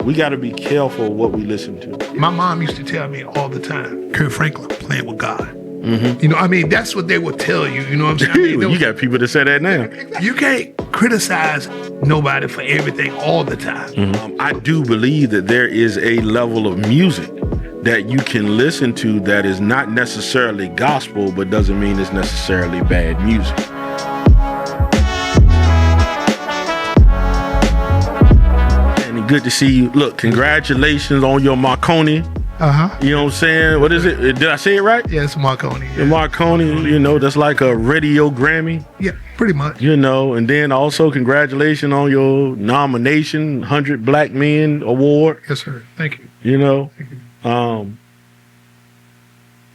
we got to be careful what we listen to. My mom used to tell me all the time, Kirk Franklin playing with God. Mm-hmm. You know, I mean, that's what they would tell you. You know what I'm saying? I mean, you got people that say that now. You can't criticize nobody for everything all the time. Mm-hmm. I do believe that there is a level of music that you can listen to that is not necessarily gospel, but doesn't mean it's necessarily bad music. And good to see you. Look, congratulations on your Marconi. You know what I'm saying? What is it? Did I say it right? Yeah, it's Marconi. Yeah. The Marconi, you know, that's like a radio Grammy. Yeah, pretty much. You know, and then also congratulations on your nomination, 100 Black Men Award. Yes, sir. Thank you. You know, Thank you.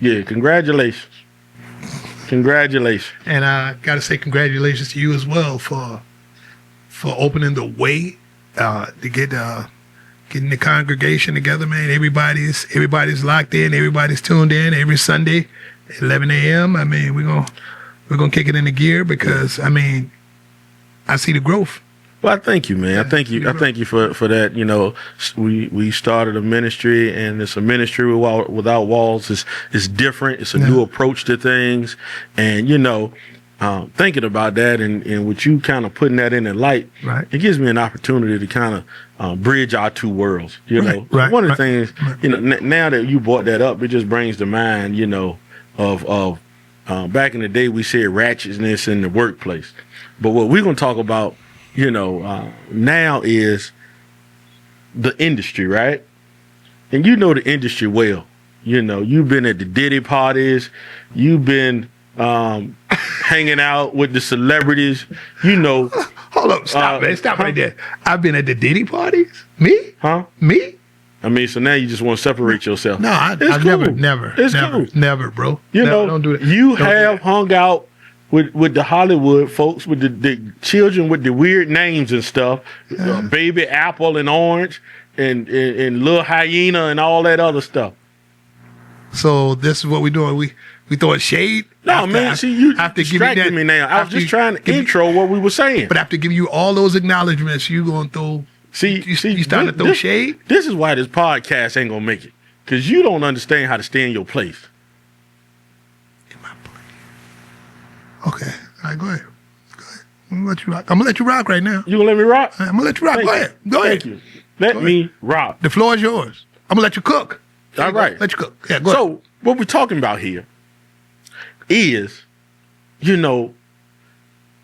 Yeah, congratulations. Congratulations. And I got to say congratulations to you as well for opening the way to get getting the congregation together, man. Everybody's locked in, everybody's tuned in every Sunday, 11 a.m. I mean, we're gonna kick it into gear because I mean, I see the growth. Well, I thank you, man. I thank you for that. You know, we started a ministry, and it's a ministry without walls. It's different. It's a new approach to things, and you know, thinking about that and with you kind of putting that in the light, right, it gives me an opportunity to kind of bridge our two worlds. You know, one of the things, you know, now that you brought that up, it just brings to mind, you know, of back in the day we said ratchetness in the workplace, but what we're gonna talk about, you know, now is the industry, right? And you know the industry well. You know, you've been at the Diddy parties, you've been hanging out with the celebrities, you know. Hold up, stop, man. Stop right there. I've been at the Diddy parties? Me? Huh? Me? I mean, so now you just want to separate yourself. No, I've never, bro. You know, don't do that. You have hung out with the Hollywood folks, with the children with the weird names and stuff, Baby Apple and Orange and Little Hyena and all that other stuff. So this is what we're doing. We throwing shade? No, man. See, you distracted me now. I was just trying to intro what we were saying. But after giving you all those acknowledgments, you going to throw... You starting to throw shade? This is why this podcast ain't going to make it. Because you don't understand how to stay in your place. In my place. Okay. All right, go ahead. I'm going to let you rock. I'm going to let you rock right now. You going to let me rock? I'm going to let you rock. Go ahead. Go ahead. Thank you. Let me rock. The floor is yours. I'm going to let you cook. All right. Let you cook. Yeah, go ahead. So what we're talking about here is, you know,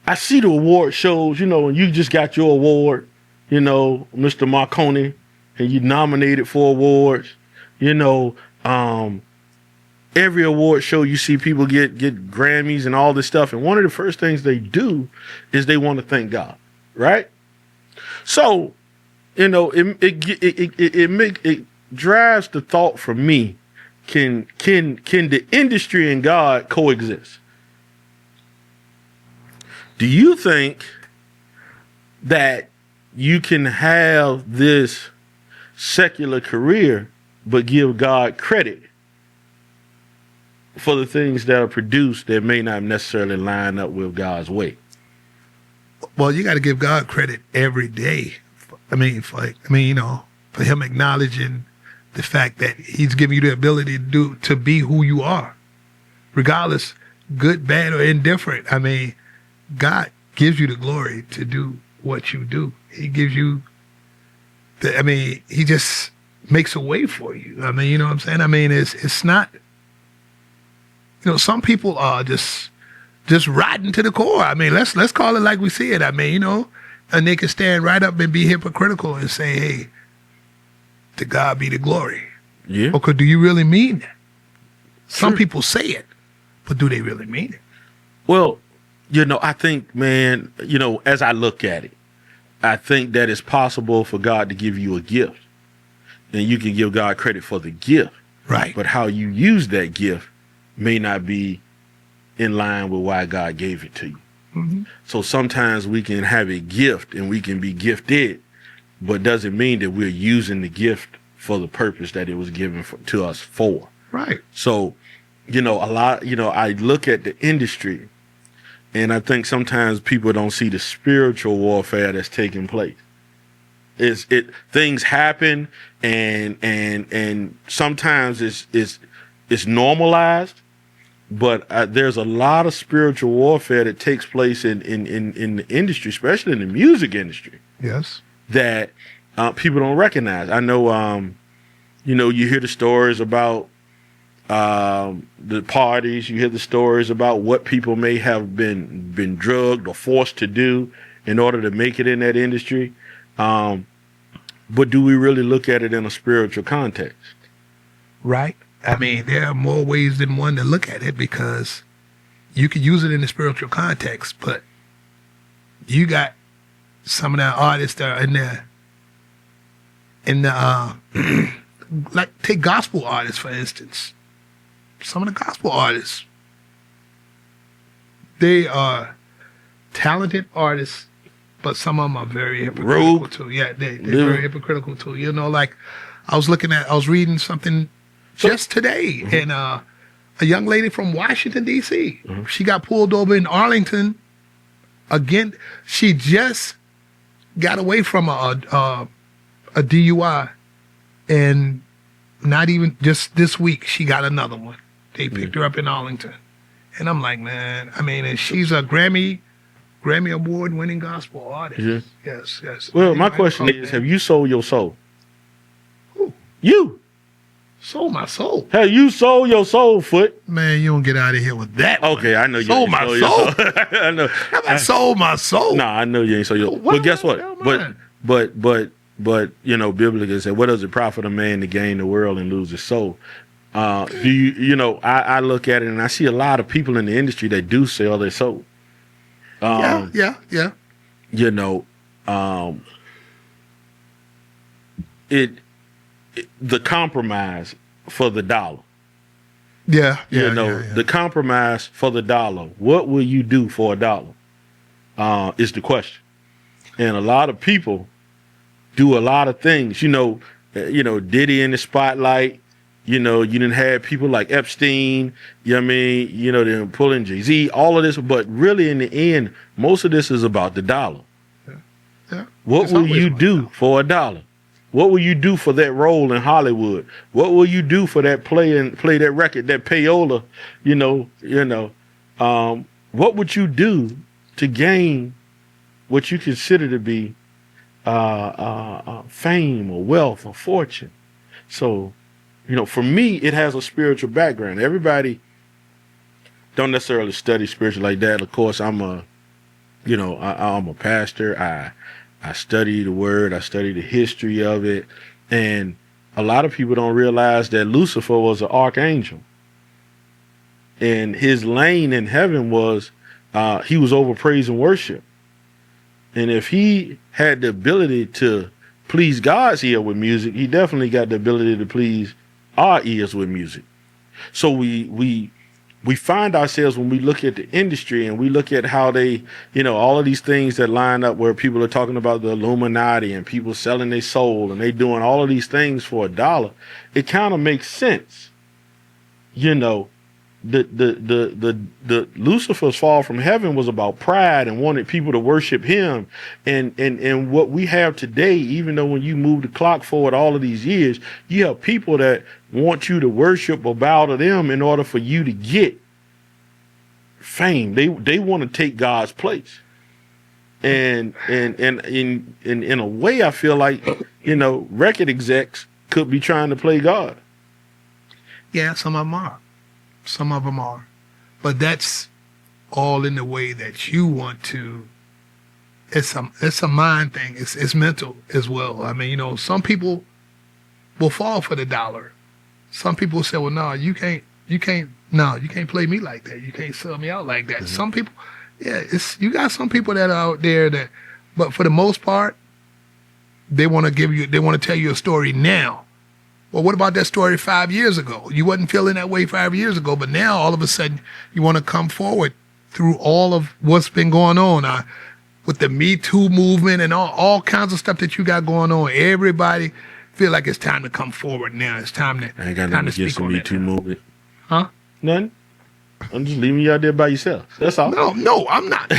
I see the award shows, you know, and you just got your award, you know, Mr. Marconi, and you nominated for awards, you know, every award show you see people get Grammys and all this stuff. And one of the first things they do is they want to thank God, right? So, you know, it drives the thought for me, can the industry and God coexist? Do you think that you can have this secular career but give God credit for the things that are produced that may not necessarily line up with God's way? Well, you got to give God credit every day. You know, for him acknowledging the fact that he's giving you the ability to be who you are, regardless, good, bad, or indifferent. I mean, God gives you the glory to do what you do. He gives you he just makes a way for you. I mean, you know what I'm saying? I mean, it's not, you know, some people are just rotten to the core. I mean, let's call it like we see it. I mean, you know, and they can stand right up and be hypocritical and say, hey, to God be the glory. Yeah. Okay, do you really mean that? Some people say it, but do they really mean it? Well, you know, I think, man, you know, as I look at it, I think that it's possible for God to give you a gift, and you can give God credit for the gift. Right. But how you use that gift may not be in line with why God gave it to you. Mm-hmm. So sometimes we can have a gift and we can be gifted, but doesn't mean that we're using the gift for the purpose that it was given to us for. Right. So, you know, I look at the industry, and I think sometimes people don't see the spiritual warfare that's taking place. things happen, and sometimes it's normalized, but there's a lot of spiritual warfare that takes place in the industry, especially in the music industry. Yes. That people don't recognize. I know, you hear the stories about the parties. You hear the stories about what people may have been drugged or forced to do in order to make it in that industry. But do we really look at it in a spiritual context? Right. I mean, there are more ways than one to look at it, because you could use it in a spiritual context, but you got some of the artists that are in the like, take gospel artists, for instance. Some of the gospel artists, they are talented artists, but some of them are very hypocritical too. Yeah, they're very hypocritical too. Like, I was reading something just today, and a young lady from Washington, D.C., she got pulled over in Arlington. Again, she just got away from a DUI, and not even just this week, she got another one. They picked her up in Arlington. And I'm like, man, I mean, and she's a Grammy award-winning gospel artist. Yes. Well, my question is, have you sold your soul? Who? You. Sold my soul? Have you sold your soul, Foot? Man, you don't get out of here with that. Okay, I know you sold my soul. I know. I sold my soul. No, I know you ain't sold your soul. But guess what? But biblically it said, what does it profit a man to gain the world and lose his soul? I look at it and I see a lot of people in the industry that do sell their soul. Yeah. The compromise for the dollar. The compromise for the dollar. What will you do for $1? Is the question. And a lot of people do a lot of things. Diddy in the spotlight. You didn't have people like Epstein. They're pulling Jay-Z. All of this, but really in the end, most of this is about the dollar. Yeah. What will you do for $1? What will you do for that role in Hollywood? What will you do for that play that record, that payola? What would you do to gain what you consider to be fame or wealth or fortune? So, for me, it has a spiritual background. Everybody don't necessarily study spiritual like that. Of course, I'm a pastor. I study the word. I study the history of it. And a lot of people don't realize that Lucifer was an archangel. And his lane in heaven was, he was over praise and worship. And if he had the ability to please God's ear with music, he definitely got the ability to please our ears with music. So we find ourselves, when we look at the industry and we look at how they, all of these things that line up where people are talking about the Illuminati and people selling their soul and they doing all of these things for $1, it kind of makes sense. The Lucifer's fall from heaven was about pride and wanted people to worship him. And what we have today, even though when you move the clock forward all of these years, you have people that want you to worship or bow to them in order for you to get fame. They want to take God's place. And in a way, I feel like, record execs could be trying to play God. Yeah, some of them are. Some of them are. But that's all in the way that you want to. It's a mind thing. It's mental as well. I mean, some people will fall for the $. Some people say, well, no, you can't play me like that. You can't sell me out like that. Mm-hmm. Some people, you got some people that are out there that, but for the most part, they want to tell you a story now. Well, what about that story 5 years ago? You wasn't feeling that way 5 years ago, but now all of a sudden you want to come forward through all of what's been going on with the Me Too movement and all kinds of stuff that you got going on. Everybody feel like it's time to come forward now. It's time to I ain't got nothing against the Me Too movement. Huh? Nothing. I'm just leaving you out there by yourself. That's all. No, I'm not.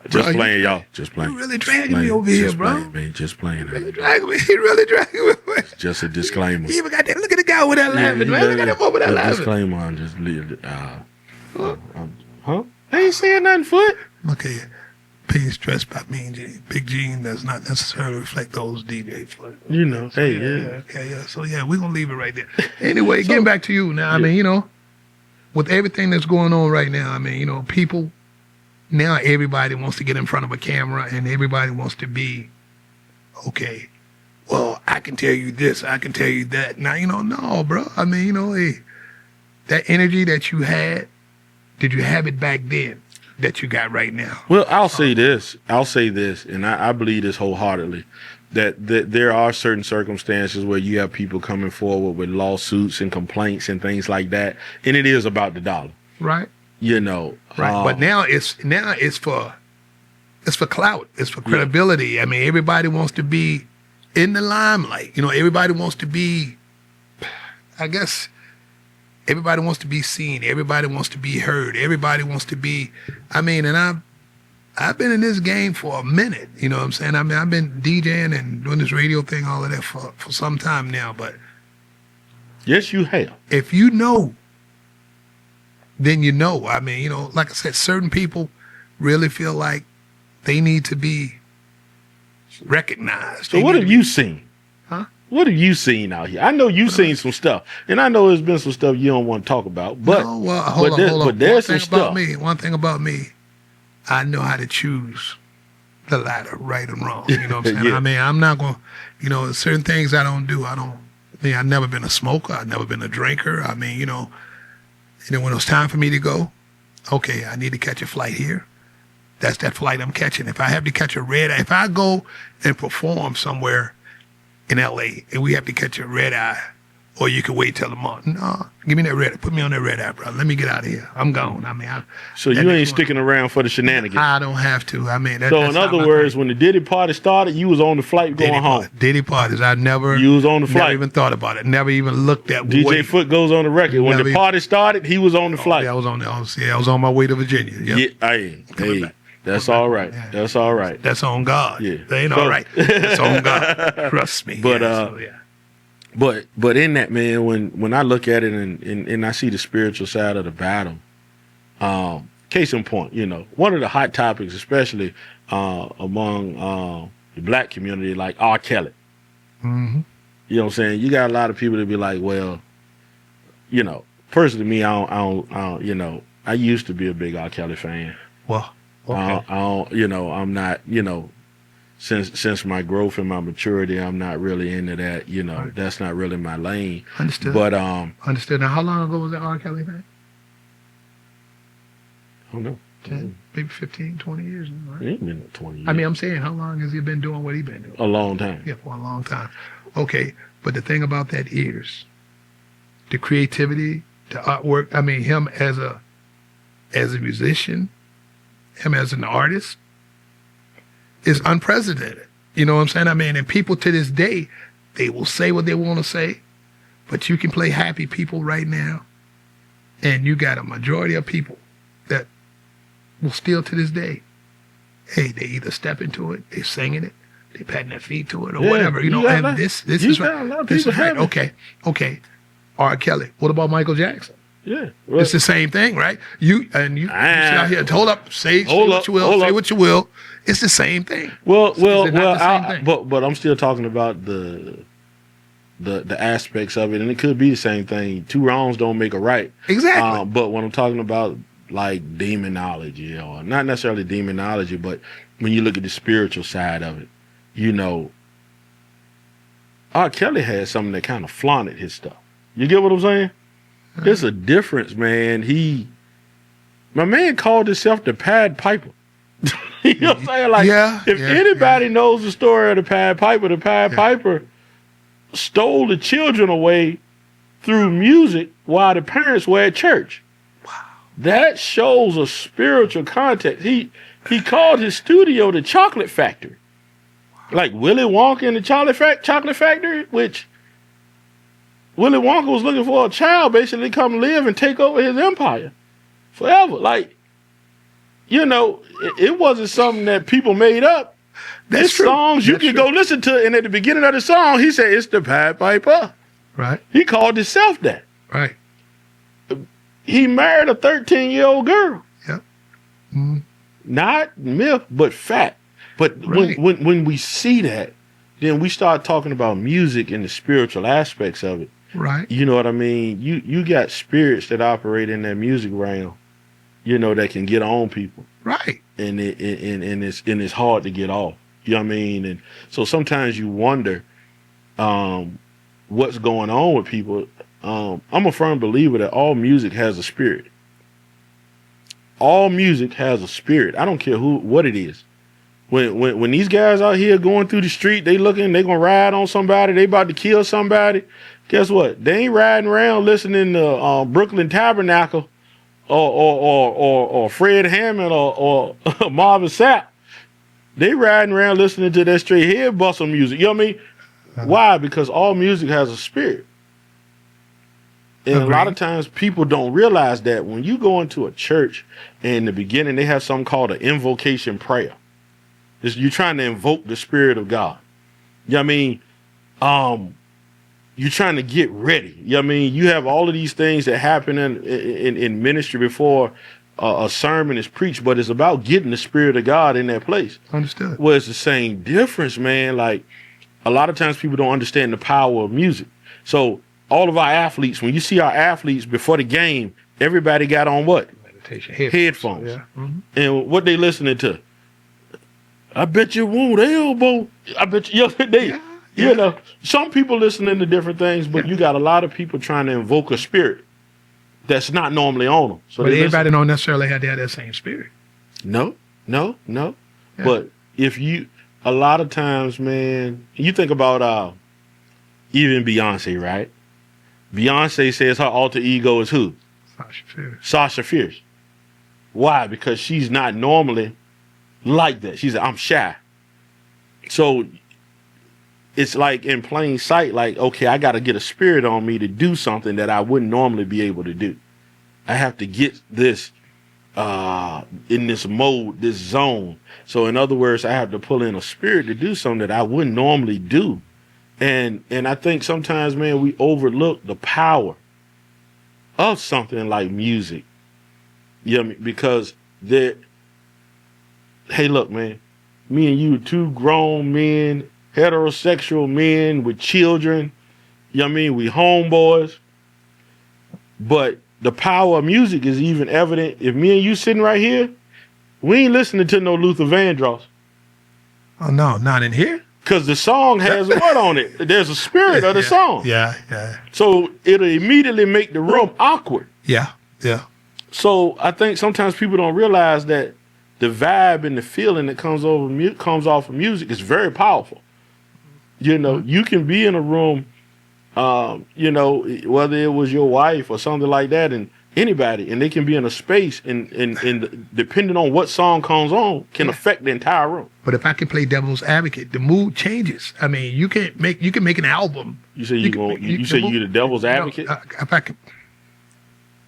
Just playing, y'all. Just playing. You really dragging me over here, bro. Just playing, man. Just playing. Really dragging me. He really dragging me. Just a disclaimer. He even got that. Look at the guy with that laughing, man. Look at him over there laughing. Disclaimer. I'm just leave it. Huh? I ain't saying nothing, foot. Okay. Opinions expressed by me and Gene. Big Gene does not necessarily reflect those DJ Foot. You know. So, Hey, Okay, yeah. So, yeah, we're going to leave it right there. Anyway, getting back to you now. I mean, you know, with everything that's going on right now, I mean, you know, people, now everybody wants to get in front of a camera and everybody wants to be, okay, well, I can tell you this, I can tell you that. Now, you know, no, bro. I mean, you know, hey, that energy that you had, did you have it back then that you got right now? Well, I'll say this, and I believe this wholeheartedly, that there are certain circumstances where you have people coming forward with lawsuits and complaints and things like that, and it is about the dollar. Right. You know. Right. But now it's for clout. It's for credibility. Yeah. I mean, everybody wants to be in the limelight. You know, everybody wants to be, I guess, everybody wants to be seen. Everybody wants to be heard. Everybody wants to be, I mean, and I've been in this game for a minute. You know what I'm saying? I mean, I've been DJing and doing this radio thing, all of that for some time now. But yes, you have. if you know, then you know. I mean, you know, like I said, certain people really feel like they need to be recognized. So what have you seen? Huh? What have you seen out here? I know you've seen some stuff, and I know there's been some stuff you don't want to talk about. But no, well, hold on. But there's some stuff. One thing about me, I know how to choose the latter, right and wrong. You know what I'm saying? Yeah. I mean, I'm not going to, you know, certain things I don't do. I mean, I've never been a smoker. I've never been a drinker. I mean, you know, when it was time for me to go, okay, I need to catch a flight here. That's that flight I'm catching. If I have to catch a red eye, if I go and perform somewhere in LA and we have to catch a red eye, or you can wait till the morning. No, give me that red eye. Put me on that red eye, bro. Let me get out of here. I'm gone. I mean, so you ain't sticking around for the shenanigans. I don't have to. I mean, so in other words, when the Diddy party started, you was on the flight going home. Diddy parties. I never. You was on the flight. Never even thought about it. Never even looked at. DJ Foot goes on the record. When the party started, he was on the flight. Yeah, I was on. I was on my way to Virginia. Yep. Yeah, hey. That's all right. Yeah. That's all right. That's on God. Yeah. That ain't all right. That's on God. Trust me. But But in that, man, when I look at it and I see the spiritual side of the battle, case in point, you know, one of the hot topics, especially among the black community, like R. Kelly. Mm-hmm. You know what I'm saying? You got a lot of people that be like, well, you know, personally, me, I don't, you know, I used to be a big R. Kelly fan. Well, okay. I don't, you know, I'm not, you know, since my growth and my maturity, I'm not really into that. You know, right. That's not really my lane. Understood. But understood. Now, how long ago was that R. Kelly thing? I don't know. 10, maybe 15, 20 years. Right? It ain't been 20 years. I mean, I'm saying, how long has he been doing what he been doing? A long time. Yeah, for a long time. Okay, but the thing about that is the creativity, the artwork. I mean, him as a musician, him as an artist, is unprecedented. You know what I'm saying? I mean, and people to this day, they will say what they want to say, but you can play Happy People right now, and you got a majority of people that will still to this day, hey, they either step into it, they singing it, they patting their feet to it, or whatever. You know, and this is right. This is right. Okay. R. Kelly. What about Michael Jackson? Yeah, well, it's the same thing, right? You sit out here. Hold up. Say what you will. Say what you will. It's the same thing. Well. But I'm still talking about the aspects of it, and it could be the same thing. Two wrongs don't make a right. Exactly. But when I'm talking about like demonology, or not necessarily demonology, but when you look at the spiritual side of it, you know, R. Kelly had something that kind of flaunted his stuff. You get what I'm saying? There's a difference, man. My man called himself the Pied Piper. You know what I'm saying? Like, if anybody knows the story of the Pied Piper stole the children away through music while the parents were at church. Wow. That shows a spiritual context. He called his studio the Chocolate Factory. Wow. Like Willy Wonka and the Chocolate Factory, which Willy Wonka was looking for a child basically to come live and take over his empire forever. Like, you know, it wasn't something that people made up. There's songs you can go listen to, and at the beginning of the song, he said, it's the Pied Piper. Right. He called himself that. Right. He married a 13-year-old girl. Yep. Mm. Not myth, but fact. But when we see that, then we start talking about music and the spiritual aspects of it. Right. You know what I mean? You got spirits that operate in that music realm, you know, that can get on people. Right. And it's hard to get off. You know what I mean? And so sometimes you wonder what's going on with people. I'm a firm believer that all music has a spirit. All music has a spirit. I don't care what it is. When these guys out here going through the street, they gonna ride on somebody, they about to kill somebody. Guess what? They ain't riding around listening to Brooklyn Tabernacle or Fred Hammond or Marvin Sapp. They riding around listening to that straight head bustle music. You know what I mean? Why? Because all music has a spirit. And a lot of times people don't realize that when you go into a church and in the beginning they have something called an invocation prayer. You're trying to invoke the spirit of God. You know what I mean? You're trying to get ready. You know what I mean? You have all of these things that happen in ministry before a sermon is preached, but it's about getting the spirit of God in that place. Understood. Well, it's the same difference, man. Like, a lot of times people don't understand the power of music. So all of our athletes, when you see our athletes before the game, everybody got on what? Meditation headphones. Yeah. Mm-hmm. And what they listening to? I bet you won't elbow. I bet you, you know, some people listening to different things, but you got a lot of people trying to invoke a spirit that's not normally on them. So but everybody don't necessarily have to have that same spirit. No. Yeah. But if a lot of times, man, you think about even Beyonce, right? Beyonce says her alter ego is who? Sasha Fierce. Why? Because she's not normally like that. She's like, I'm shy. So it's like in plain sight, like, okay, I got to get a spirit on me to do something that I wouldn't normally be able to do. I have to get this in this mode, this zone. So in other words, I have to pull in a spirit to do something that I wouldn't normally do. And I think sometimes, man, we overlook the power of something like music. You know what I mean? Because hey, look, man, me and you, two grown men, heterosexual men with children, you know what I mean? We homeboys. But the power of music is even evident. If me and you sitting right here, we ain't listening to no Luther Vandross. Oh, no, not in here? Because the song has what on it? There's a spirit of the song. Yeah. So it'll immediately make the room awkward. Yeah. So I think sometimes people don't realize that the vibe and the feeling that comes off of music is very powerful. You know, you can be in a room, you know, whether it was your wife or something like that, and anybody, and they can be in a space, and depending on what song comes on, can affect the entire room. But if I can play devil's advocate, the mood changes. I mean, you can make an album. You say you're the devil's advocate? No, if I can.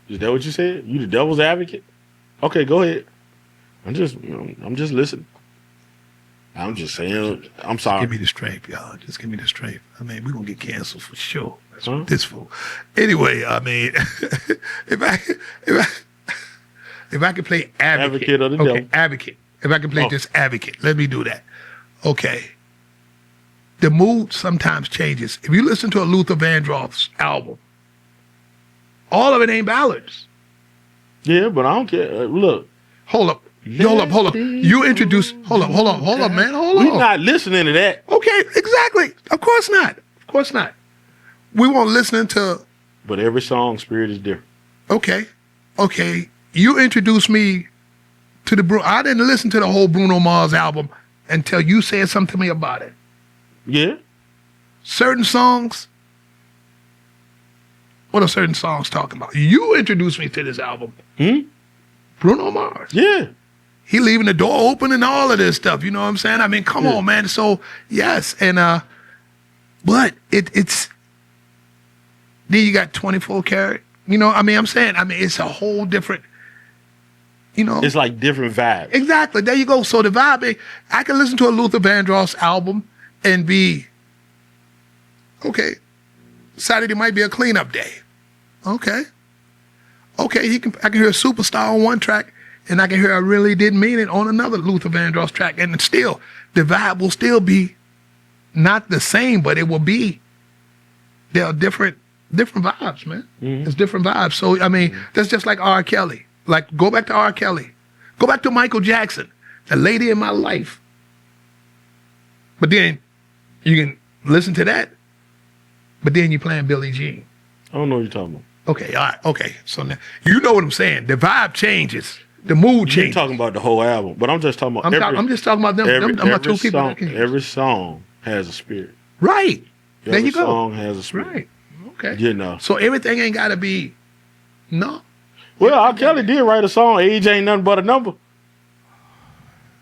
Is that what you said? You the devil's advocate? Okay, go ahead. I'm just listening. I'm just saying, I'm sorry. Give me the strength, y'all. Just give me the strength. I mean, we're going to get canceled for sure. That's what this for. Anyway, I mean, if I can play advocate of the devil. Advocate. If I can play just advocate, let me do that. Okay. The mood sometimes changes. If you listen to a Luther Vandross album, all of it ain't ballads. Yeah, but I don't care. Look. Hold up. You introduce. Hold up, man. Hold on. We're not listening to that. Okay, exactly. Of course not. We weren't listening to. But every song spirit is different. Okay. You introduced me to the I didn't listen to the whole Bruno Mars album until you said something to me about it. Yeah. Certain songs. What are certain songs talking about? You introduced me to this album. Bruno Mars. Yeah. He leaving the door open and all of this stuff. You know what I'm saying? I mean, come on, man. So yes, and but it's then you got 24 karat. You know, I mean, I'm saying, it's a whole different. it's like different vibes. Exactly. There you go. So the vibe, I can listen to a Luther Vandross album and be, okay, Saturday might be a cleanup day. Okay. Okay, I can hear a Superstar on one track, and I can hear I Really Didn't Mean It on another Luther Vandross track. And still, the vibe will still be not the same, but it will be, there are different vibes, man. Mm-hmm. It's different vibes. So, I mean, that's just like R. Kelly. Like, go back to R. Kelly. Go back to Michael Jackson, The Lady in My Life. But then you can listen to that, but then you're playing Billie Jean. I don't know what you're talking about. Okay, all right, okay. So now, you know what I'm saying. The vibe changes. The mood changes. You're talking about the whole album, but I'm just talking about I'm just talking about them. I'm not two people. Every song has a spirit. Right. There you go. Every song has a spirit. Right. Okay. You know. So everything ain't got to be, no. Well, R. Kelly did write a song, Age Ain't Nothing But a Number.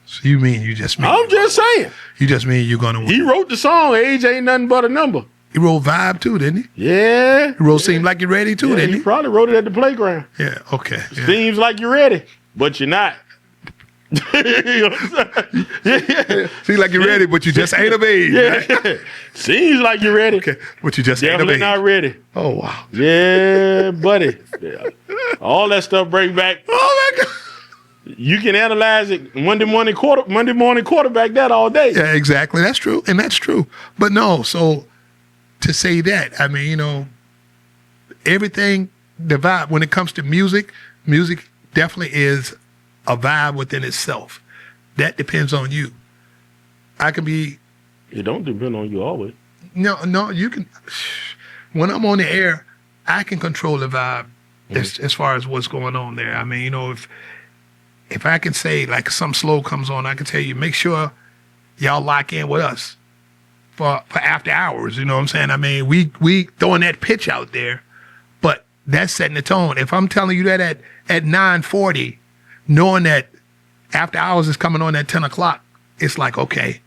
So you just mean. I'm just saying. You just mean you're going to win. He wrote the song, Age Ain't Nothing But a Number. He wrote Vibe too, didn't he? Yeah. He wrote Seem Like You're Ready too, didn't he? He probably wrote it at the playground. Yeah, okay. Yeah. Seems like you're ready, but you're not. Seems like you're ready, but you just ain't of age. Yeah. Right? Seems like you're ready. Okay, but you just ain't of Definitely age. not ready. Oh, wow. Yeah, buddy. Yeah. All that stuff brings back. Oh, my God. You can analyze it Monday morning quarterback that all day. Yeah, exactly. That's true. And that's true. But no, so to say that, I mean, everything, the vibe, when it comes to music definitely is a vibe within itself. That depends on you. I can be. It don't depend on you always. No, you can. When I'm on the air, I can control the vibe as far as what's going on there. I mean, if I can say, like, some slow comes on, I can tell you, make sure y'all lock in with us for after hours. You know what I'm saying? I mean, we throwing that pitch out there, but that's setting the tone. If I'm telling you that at 9:40, knowing that after hours is coming on at 10 o'clock, it's like, okay,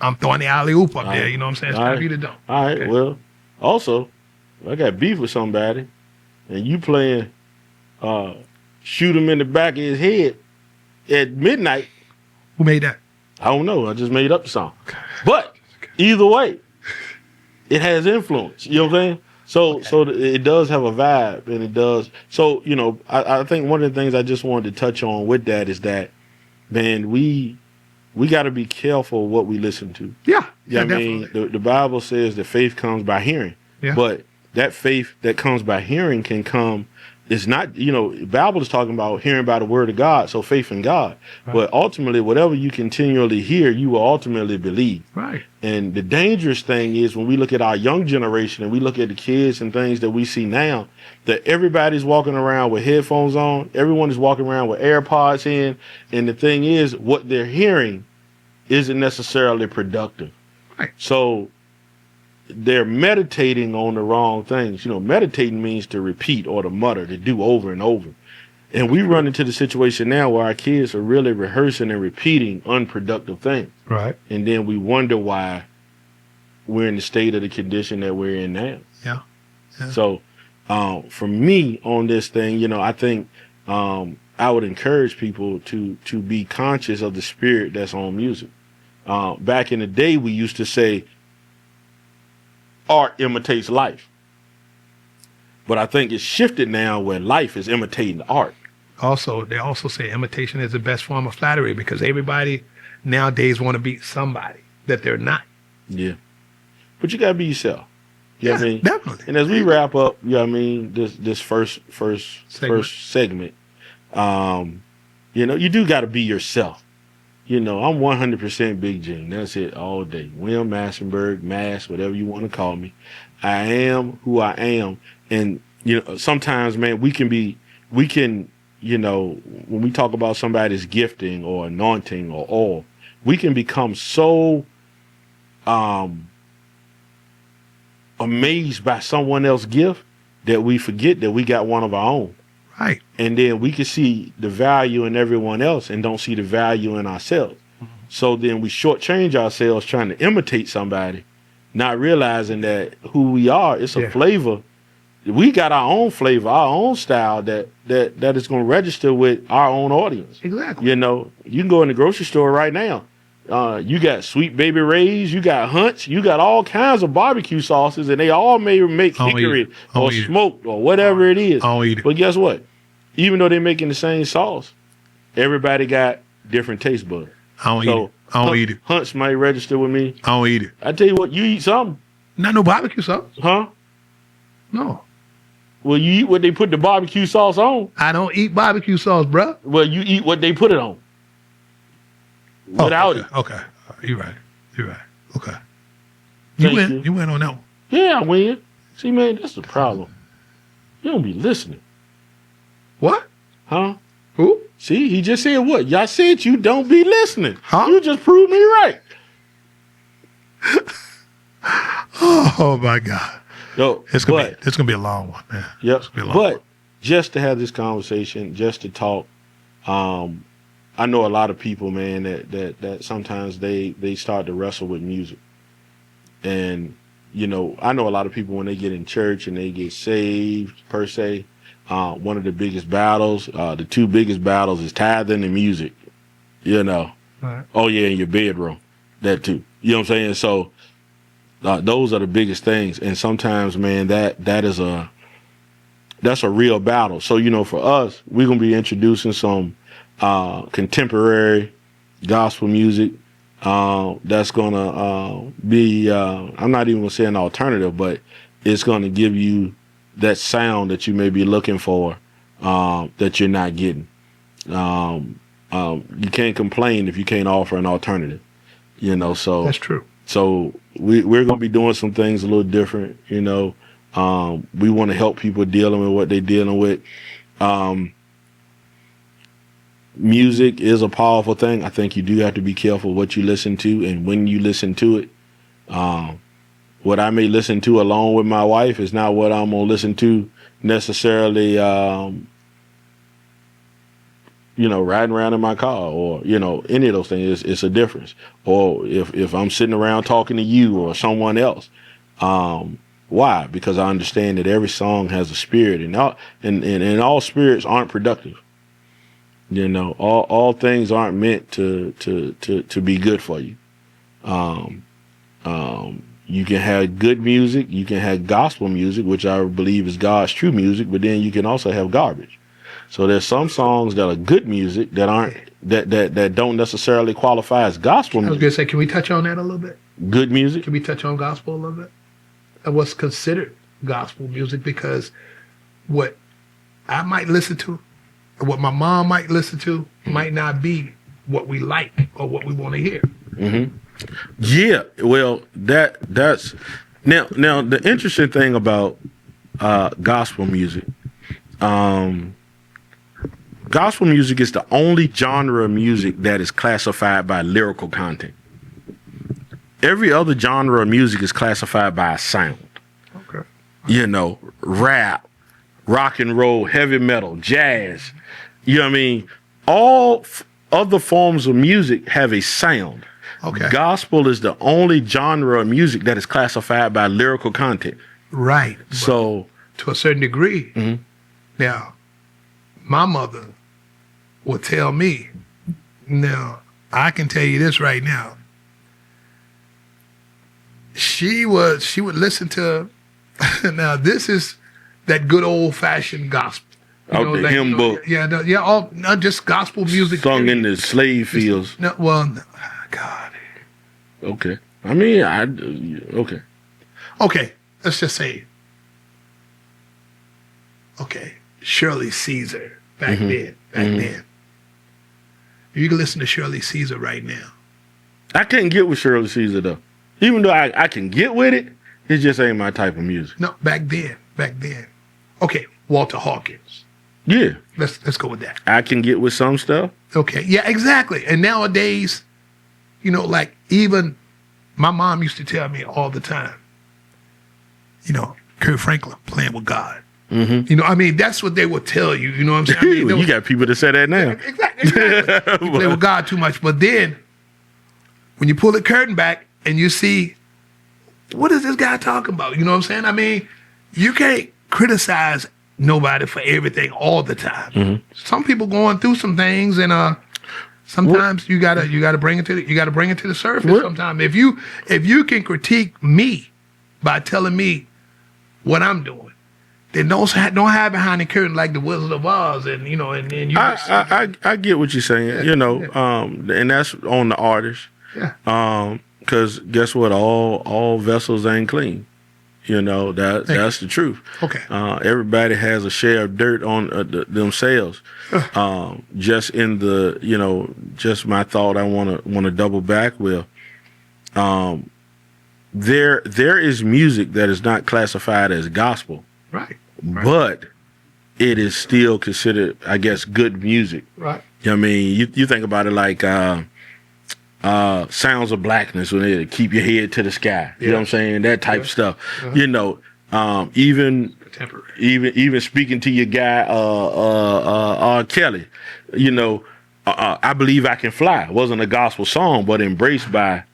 I'm throwing the alley-oop up there. You know what I'm saying? It's time for you to do. All right, okay. Well, also, I got beef with somebody, and you playing shoot him in the back of his head at midnight. Who made that? I don't know. I just made up the song. But either way, it has influence. You know what I'm saying? So it does have a vibe, and it does. So, I think one of the things I just wanted to touch on with that is that, man, we got to be careful what we listen to. Yeah, I definitely. mean, the Bible says that faith comes by hearing. Yeah. But that faith that comes by hearing can come. It's not, the Bible is talking about hearing by the word of God, so faith in God. Right. But ultimately, whatever you continually hear, you will ultimately believe. Right. And the dangerous thing is when we look at our young generation and we look at the kids and things that we see now, that everybody's walking around with headphones on, everyone is walking around with AirPods in, and the thing is, what they're hearing isn't necessarily productive. Right. So they're meditating on the wrong things. Meditating means to repeat or to mutter, to do over and over. And we run into the situation now where our kids are really rehearsing and repeating unproductive things. Right. And then we wonder why we're in the state of the condition that we're in now. Yeah. So for me on this thing, I think I would encourage people to be conscious of the spirit that's on music. Back in the day, we used to say, art imitates life. But I think it's shifted now where life is imitating art. Also, they also say imitation is the best form of flattery because everybody nowadays want to be somebody that they're not. Yeah. But you got to be yourself. You know what I mean? Definitely. And as we wrap up, this first segment, you do got to be yourself. I'm 100% Big Gene. That's it all day. William Massenburg, Mass, whatever you want to call me. I am who I am. And, sometimes, man, we can, when we talk about somebody's gifting or anointing or all, we can become so amazed by someone else's gift that we forget that we got one of our own. Right. And then we can see the value in everyone else and don't see the value in ourselves. Mm-hmm. So then we shortchange ourselves trying to imitate somebody, not realizing that who we are, it's a flavor we got our own flavor, our own style that is going to register with our own audience. Exactly. You know, you can go in the grocery store right now. You got Sweet Baby Ray's, you got Hunt's, you got all kinds of barbecue sauces, and they all may make hickory or smoked or whatever it is. I'll eat it. But guess what? Even though they're making the same sauce, everybody got different taste buds. I don't eat it. Hunt's might register with me. I don't eat it. I tell you what, you eat something. Not no barbecue sauce. Huh? No. Well, you eat what they put the barbecue sauce on. I don't eat barbecue sauce, bro. Well, you eat what they put it on. Without it. Okay. You're right. Okay. Thank You win on that one. Yeah, I win. See, man, that's the problem. You don't be listening. What? Huh? Who? See, he just said what? Y'all said you don't be listening. Huh? You just proved me right. Oh my God. Yo, it's gonna be a long one, man. Yep. But just to have this conversation, just to talk, I know a lot of people, man, that sometimes they start to wrestle with music. And, you know, I know a lot of people when they get in church and they get saved, per se, one of the biggest battles, the two biggest battles is tithing and music, you know. Right. Oh, yeah, in your bedroom, that too. You know what I'm saying? So those are the biggest things. And sometimes, man, that's a real battle. So, you know, for us, we're going to be introducing some contemporary gospel music that's going to be, I'm not even going to say an alternative, but it's going to give you that sound that you may be looking for that you're not getting. You can't complain if you can't offer an alternative, you know, so. That's true. So we're going to be doing some things a little different, you know. We want to help people dealing with what they're dealing with. Music is a powerful thing. I think you do have to be careful what you listen to and when you listen to it. What I may listen to along with my wife is not what I'm going to listen to necessarily, you know, riding around in my car or, you know, any of those things. It's a difference. Or if I'm sitting around talking to you or someone else. Why? Because I understand that every song has a spirit, and all spirits aren't productive. You know, all things aren't meant to be good for you. You can have good music, you can have gospel music, which I believe is God's true music, but then you can also have garbage. So there's some songs that are good music that aren't that don't necessarily qualify as gospel music. I was gonna say, can we touch on that a little bit? Good music? Can we touch on gospel a little bit? And what's considered gospel music, because what I might listen to, or what my mom might listen to, might not be what we like or what we want to hear. Mm-hmm. Yeah, well, that's now the interesting thing about gospel music. Gospel music is the only genre of music that is classified by lyrical content. Every other genre of music is classified by a sound. Okay. You know, rap, rock and roll, heavy metal, jazz. You know what I mean? All other forms of music have a sound. Okay. Gospel is the only genre of music that is classified by lyrical content. Right. So, to a certain degree. Mm-hmm. Now, my mother would tell me, now, I can tell you this right now. She would listen to, now this is that good old fashioned gospel. Out the hymn book. Not just gospel music. Sung in the slave fields. God. Okay. I mean, okay. Okay, let's just say, okay, Shirley Caesar back then. You can listen to Shirley Caesar right now. I can't get with Shirley Caesar though. Even though I can get with it, it just ain't my type of music. No, back then. Okay, Walter Hawkins. Yeah. Let's go with that. I can get with some stuff. Okay, yeah, exactly. And nowadays, you know, like even my mom used to tell me all the time, you know, Kurt Franklin playing with God. Mm-hmm. You know, I mean, that's what they would tell you. You know what I'm saying? I mean, you got people that say that now. Exactly. You play with God too much. But then, when you pull the curtain back and you see, what is this guy talking about? You know what I'm saying? I mean, you can't criticize nobody for everything all the time. Mm-hmm. Some people going through some things, and sometimes you gotta bring it to the surface. Sometimes if you can critique me by telling me what I'm doing, then don't hide behind the curtain like the Wizard of Oz, and you know, and you. I get what you're saying, Yeah, you know, yeah. and that's on the artist. Yeah. Because guess what? All vessels ain't clean. You know, that's the truth. Okay. Everybody has a share of dirt on themselves. Just in the, you know, just my thought I want to double back with. There is music that is not classified as gospel. Right. But it is still considered, I guess, good music. Right. You know what I mean? You think about it like Sounds of Blackness, when they keep your head to the sky. You know what I'm saying? That type of stuff. You know, even speaking to your guy R. Kelly, you know, I Believe I Can Fly wasn't a gospel song, but embraced by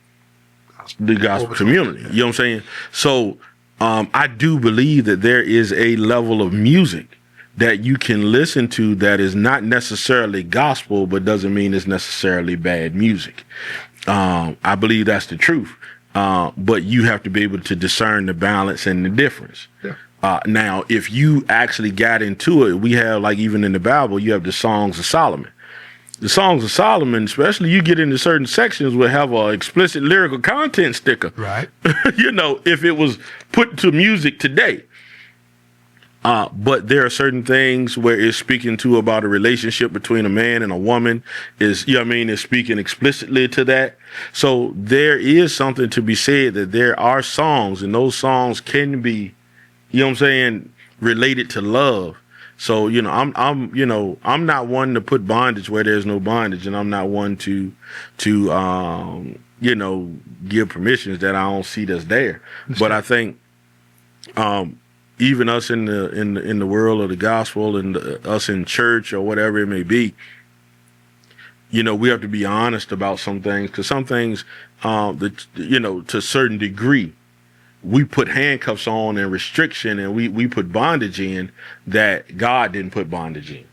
the gospel community. You know what I'm saying? So I do believe that there is a level of music that you can listen to that is not necessarily gospel, but doesn't mean it's necessarily bad music. I believe that's the truth. But you have to be able to discern the balance and the difference. Yeah. Now, if you actually got into it, we have, like, even in the Bible, you have the Songs of Solomon. The Songs of Solomon, especially you get into certain sections, will have a explicit lyrical content sticker. Right. You know, if it was put to music today. But there are certain things where it's speaking to about a relationship between a man and a woman, is, you know what I mean, is speaking explicitly to that. So there is something to be said that there are songs, and those songs can be, you know what I'm saying, related to love. So, you know, I'm not one to put bondage where there's no bondage, and I'm not one to you know, give permissions that I don't see that's there. But I think even us in the world of the gospel, and us in church or whatever it may be, you know, we have to be honest about some things, because some things, you know, to a certain degree, we put handcuffs on and restriction, and we put bondage in that God didn't put bondage in.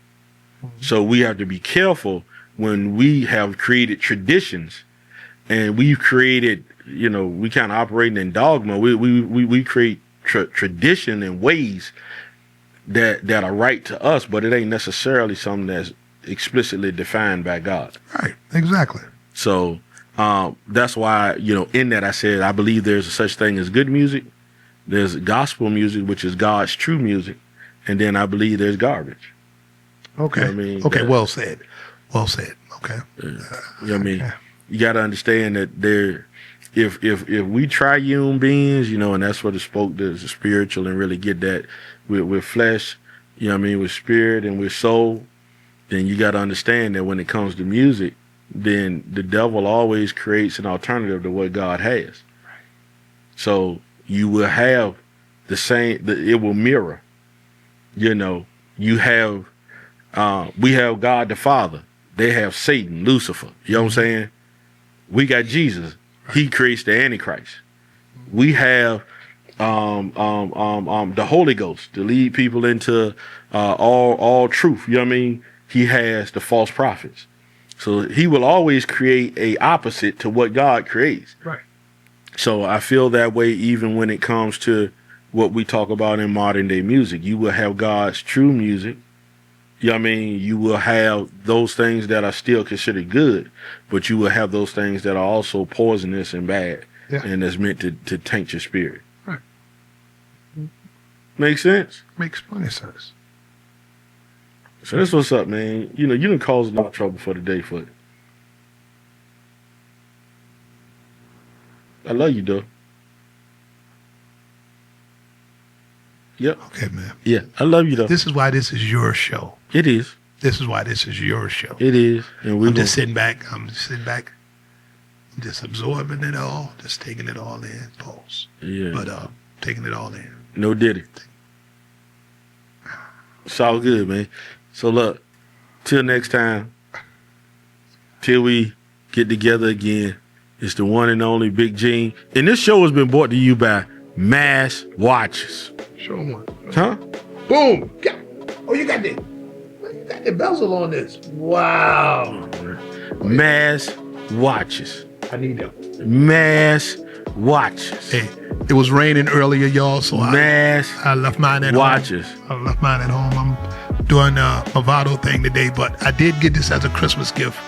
Mm-hmm. So we have to be careful when we have created traditions, and we've created, you know, we kind of operating in dogma. We create tradition and ways that are right to us, but it ain't necessarily something that's explicitly defined by God. Right. Exactly. So that's why, you know, in that I said I believe there's a such thing as good music. There's gospel music, which is God's true music, and then I believe there's garbage. Okay. You know what I mean? Okay. Well said. Well said. Okay. You know what I mean? You got to understand that there, if we triune beings, you know, and that's what it spoke to, the spiritual, and really get that with flesh, you know what I mean, with spirit and with soul, then you got to understand that when it comes to music, then the devil always creates an alternative to what God has. Right. So you will have the same, it will mirror, you know, you have, we have God the Father. They have Satan, Lucifer. You know what I'm saying? We got Jesus. He creates the Antichrist. We have the Holy Ghost to lead people into all truth. You know what I mean? He has the false prophets. So he will always create a opposite to what God creates. Right. So I feel that way even when it comes to what we talk about in modern day music. You will have God's true music. You know what I mean? You will have those things that are still considered good, but you will have those things that are also poisonous and bad, and that's meant to taint your spirit. Right. Make sense? Makes plenty of sense. So that's what's up, man. You know, you done caused a lot of trouble for the day, Foot. I love you, though. Yep. Okay, man. Yeah, I love you, though. This is why this is your show. It is. This is why this is your show. It is. And I'm just sitting back. I'm just absorbing it all, just taking it all in, pause. Yeah. But taking it all in. No diddy. It's all good, man. So look, till next time, till we get together again, it's the one and only Big Gene. And this show has been brought to you by Mass watches. Show one. Huh? Boom. You got the bezel on this. Wow. Mass watches. I need them. Mass watches. Hey, it was raining earlier, y'all, so Mass I left mine at watches. home. I left mine at home. I'm doing a Movado thing today, but I did get this as a Christmas gift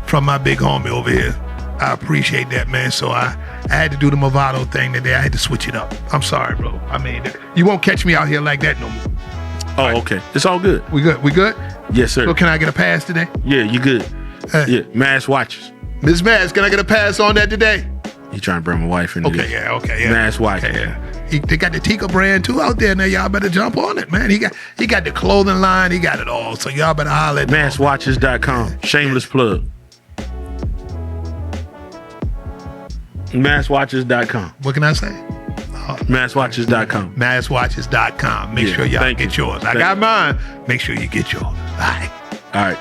from my big homie over here. I appreciate that, man. So I had to do the Movado thing today. I had to switch it up. I'm sorry, bro. I mean, you won't catch me out here like that no more. Oh, okay. It's all good. We good? We good? Yes, sir. So can I get a pass today? Yeah, you good. Yeah, Mass watches. Miss Mass, can I get a pass on that today? You trying to bring my wife into this. Okay, yeah. Mass watches. Okay, yeah. They got the Tika brand too out there now. Y'all better jump on it, man. He got the clothing line. He got it all. So y'all better holler at Masswatches.com. Shameless plug. Masswatches.com. What can I say? Masswatches.com. Masswatches.com. Make sure y'all get yours. I got mine. Make sure you get yours. All right. All right.